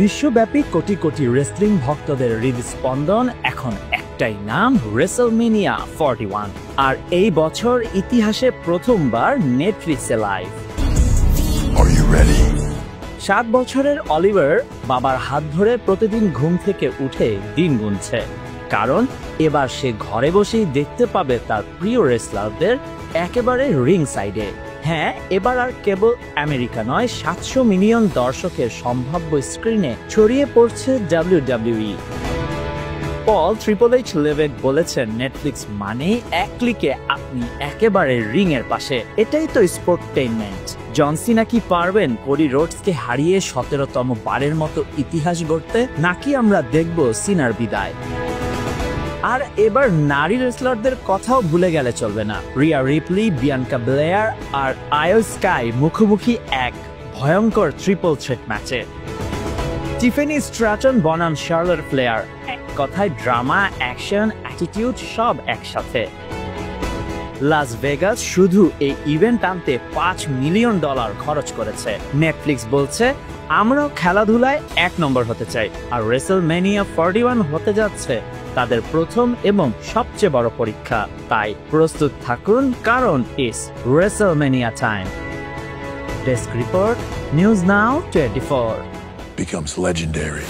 বিশ্বব্যাপী কোটি কোটি রেসলিং ভক্তদের হৃদস্পন্দন এখন একটাই নাম, রেসলমেনিয়া 41। আর এই বছর ইতিহাসে প্রথমবার নেটফ্লিক্সে লাইভ। 7 বছরের অলিভার বাবার হাত ধরে প্রতিদিন ঘুম থেকে উঠে দিন গুনছে, কারণ এবার সে ঘরে বসেই দেখতে পাবে তার প্রিয় রেসলারদের একেবারে রিং সাইডে। হ্যাঁ, এবার আর কেবল আমেরিকা নয়, 700 মিলিয়ন দর্শকের সম্ভাব্য স্ক্রিনে ছড়িয়ে পড়ছে WWE। পল ট্রিপল এইচ লেভেক বলেছেন, নেটফ্লিক্স মানে এক ক্লিকে আপনি একেবারে রিং এর পাশে। এটাই তো স্পোর্টটেইনমেন্ট। জন সিনা কি পারবেন কোডি রোডসকে হারিয়ে 17তম বারের মতো ইতিহাস গড়তে, নাকি আমরা দেখব সিনার বিদায়? আর এবার নারী রেসলারদের কথাও ভুলে গেলে চলবে না। রিয়া রিপলি, বিয়ানকা বেলেয়ার আর আয়ো স্কাই মুখোমুখি এক ভয়ঙ্কর ট্রিপল থ্রেট ম্যাচে। টিফেনি স্ট্র্যাটন বনাম শার্লট ফ্লেয়ার, এক কথায় ড্রামা, অ্যাকশন, অ্যাটিটিউড সব একসাথে। লাস ভেগাস শুধু এই ইভেন্ট আনতে $5 মিলিয়ন খরচ করেছে। নেটফ্লিক্স বলছে, আমরাও খেলাধুলায় 1 নম্বর হতে চাই। আর রেসলমেনিয়া 41 হতে যাচ্ছে তাদের প্রথম এবং সবচেয়ে বড় পরীক্ষা। তাই প্রস্তুত থাকুন, কারণ it's রেসলমেনিয়া time. Desk report, news now 24 becomes legendary.